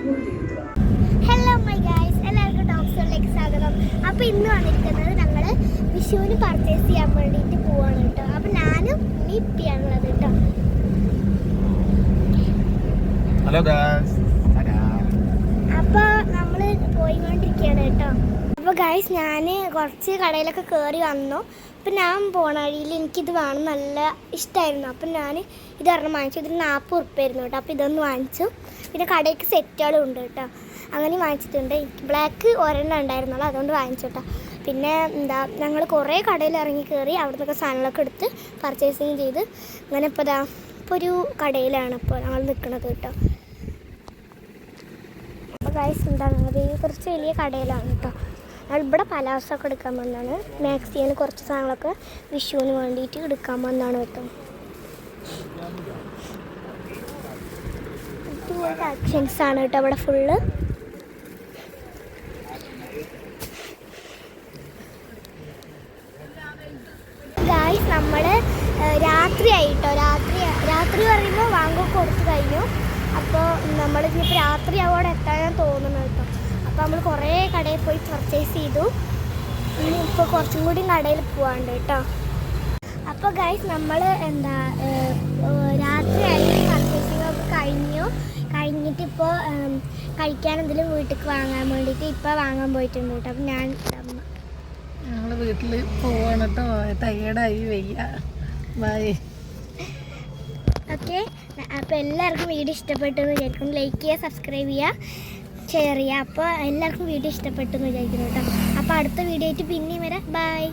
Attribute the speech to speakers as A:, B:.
A: Hello my guys, എല്ലാവർക്കും ടോക്സിലേക്ക് സ്വാഗതം. അപ്പോൾ ഇന്ന് വന്നിരിക്കുന്നത് ഞങ്ങൾ വിഷുവിന് പർച്ചേസ് ചെയ്യാൻ വേണ്ടിയിട്ട് പോവാണ് കേട്ടോ. അപ്പോൾ ഞാനും ഇപ്പിയാണുള്ളത് കേട്ടോ.
B: ഹലോ ഗൈസ്,
A: അപ്പോൾ നമ്മൾ പോയിക്കൊണ്ടിരിക്കുകയാണ് കേട്ടോ. അപ്പോൾ ഗൈസ് ഞാൻ കുറച്ച് കടയിലൊക്കെ കയറി വന്നു. അപ്പം ഞാൻ പോണ വഴിയിൽ എനിക്കിത് വേണം, നല്ല ഇഷ്ടമായിരുന്നു. അപ്പം ഞാൻ ഇതൊരെണ്ണം വാങ്ങിച്ചു. ഇതിന് 40 ഉറുപ്പ്യായിരുന്നു കേട്ടോ. അപ്പോൾ ഇതൊന്ന് വാങ്ങിച്ചു. പിന്നെ കടയ്ക്ക് സെറ്റുകളും ഉണ്ട് കേട്ടോ, അങ്ങനെ വാങ്ങിച്ചിട്ടുണ്ട്. ബ്ലാക്ക് ഒരെണ്ണം ഉണ്ടായിരുന്നുള്ളൂ, അതുകൊണ്ട് വാങ്ങിച്ചു കേട്ടോ. പിന്നെ ഞങ്ങൾ കുറേ കടയിൽ ഇറങ്ങി കയറി അവിടെ നിന്നൊക്കെ സാധനങ്ങളൊക്കെ എടുത്ത് പർച്ചേസിങ് ചെയ്ത് അങ്ങനെ ഇപ്പോൾ ഒരു കടയിലാണ് ഇപ്പോൾ ഞങ്ങൾ നിൽക്കുന്നത് കേട്ടോ. അപ്പോൾ ഗൈസ് കുറച്ച് വലിയ കടയിലാണ് കേട്ടോ. ഞങ്ങൾ ഇവിടെ പലാസൊക്കെ എടുക്കാൻ വന്നതാണ്. മാക്സിന് കുറച്ച് സാധനങ്ങളൊക്കെ വിഷുവിന് വേണ്ടിയിട്ട് എടുക്കാൻ വന്നതാണ് കേട്ടോ. കളക്ഷൻസ് ആണ് കേട്ടോ ഇവിടെ ഫുള്ള്. ഗായ്സ് നമ്മൾ രാത്രി ആയിട്ടോ. രാത്രി പറയുമ്പോൾ വാങ്ങൊക്കെ കൊടുത്തു കഴിഞ്ഞു. അപ്പോൾ നമ്മളിപ്പോൾ രാത്രി അവിടെ എത്താൻ തോന്നുന്നു കേട്ടോ. അപ്പോൾ നമ്മൾ കുറേ കടയിൽ പോയി പർച്ചേസ് ചെയ്തു. ഇപ്പോൾ കുറച്ചും കൂടി കടയിൽ പോകാണ്ട് കേട്ടോ. അപ്പോൾ ഗൈസ് നമ്മൾ രാത്രിയായി പർച്ചേസിംഗ് ഒക്കെ കഴിഞ്ഞിട്ട് ഇപ്പോൾ കഴിക്കാൻ എന്തെങ്കിലും വീട്ടിലേക്ക് വാങ്ങാൻ വേണ്ടിയിട്ട് ഇപ്പോൾ വാങ്ങാൻ പോയിട്ടുണ്ട് കേട്ടോ. അപ്പം
C: ഞങ്ങൾ വീട്ടിൽ പോവാണ് കേട്ടോ. ടയേർഡായി വയ്യ. ബൈ.
A: ഓക്കെ, അപ്പോൾ എല്ലാവർക്കും വീഡിയോ ഇഷ്ടപ്പെട്ടു എന്ന് വിചാരിക്കുന്നു. ലൈക്ക് ചെയ്യുക, സബ്സ്ക്രൈബ് ചെയ്യുക, ഷെയർ ചെയ്യുക. അപ്പോൾ എല്ലാവർക്കും വീഡിയോ ഇഷ്ടപ്പെട്ടു എന്ന് വിചാരിക്കുന്നു കേട്ടോ. അപ്പോൾ അടുത്ത വീഡിയോ ആയിട്ട് പിന്നെയും വരാം. ബൈ.